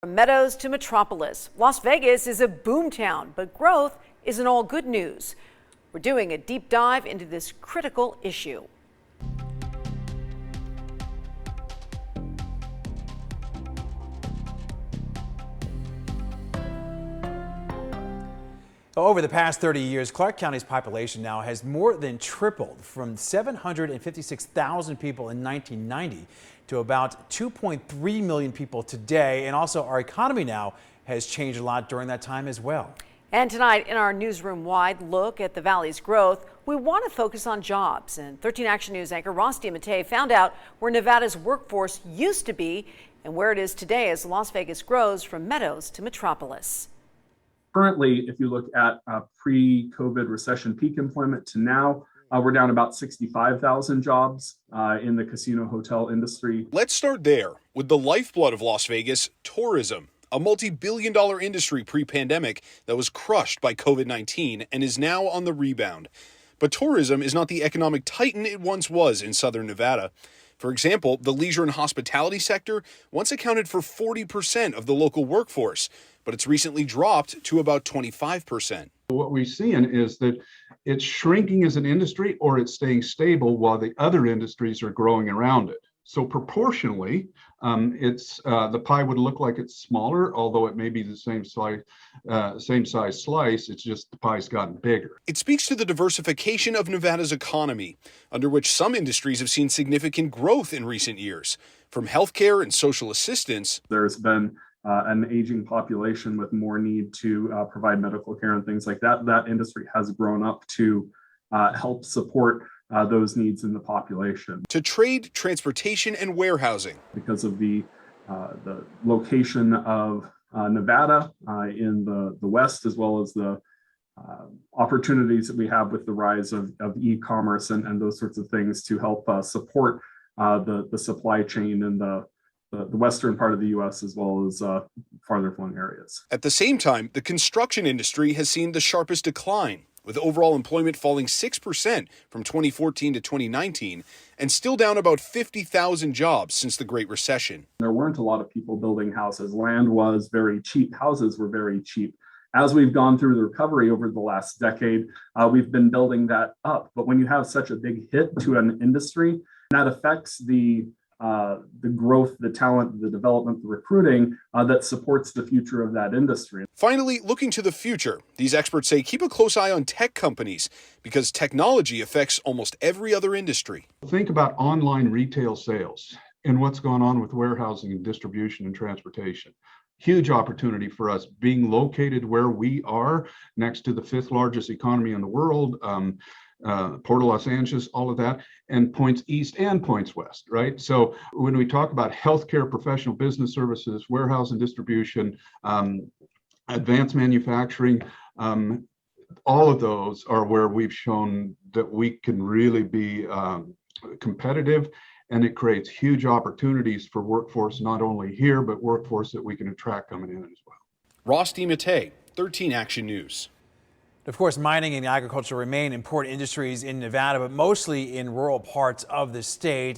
From meadows to metropolis, Las Vegas is a boomtown, but growth isn't all good news. We're doing a deep dive into this critical issue. Over the past 30 years, Clark County's population now has more than tripled from 756,000 people in 1990 to about 2.3 million people today. And also our economy now has changed a lot during that time as well. And tonight in our newsroom-wide look at the valley's growth, we want to focus on jobs. And 13 Action News anchor Ross DiMattei found out where Nevada's workforce used to be and where it is today as Las Vegas grows from meadows to metropolis. Currently, if you look at pre-COVID recession peak employment to now, we're down about 65,000 jobs in the casino hotel industry. Let's start there with the lifeblood of Las Vegas, tourism, a multi-billion-dollar industry pre-pandemic that was crushed by COVID-19 and is now on the rebound. But tourism is not the economic titan it once was in southern Nevada. For example, the leisure and hospitality sector once accounted for 40% of the local workforce, but it's recently dropped to about 25%. What we're seeing is that it's shrinking as an industry or it's staying stable while the other industries are growing around it. So proportionally, the pie would look like it's smaller, although it may be the same size slice. It's just the pie's gotten bigger. It speaks to the diversification of Nevada's economy, under which some industries have seen significant growth in recent years, from healthcare and social assistance. There's been an aging population with more need to provide medical care and things like that. That industry has grown up to help support those needs in the population. To trade, transportation, and warehousing. Because of the location of Nevada in the West, as well as the opportunities that we have with the rise of e-commerce and those sorts of things to help support the supply chain in the western part of the U.S. as well as farther flung areas. At the same time, the construction industry has seen the sharpest decline, with overall employment falling 6% from 2014 to 2019 and still down about 50,000 jobs since the Great Recession. There weren't a lot of people building houses. Land was very cheap. Houses were very cheap. As we've gone through the recovery over the last decade, we've been building that up. But when you have such a big hit to an industry, that affects the growth, the talent, the development, the recruiting that supports the future of that industry. Finally, looking to the future, these experts say keep a close eye on tech companies because technology affects almost every other industry. Think about online retail sales and what's going on with warehousing and distribution and transportation. Huge opportunity for us being located where we are next to the 5th largest economy in the world. Port of Los Angeles, all of that, and points east and points west, right? So when we talk about healthcare, professional business services, warehouse and distribution, advanced manufacturing, all of those are where we've shown that we can really be competitive, and it creates huge opportunities for workforce, not only here, but workforce that we can attract coming in as well. Ross DiMattei, 13 Action News. Of course, mining and agriculture remain important industries in Nevada, but mostly in rural parts of the state.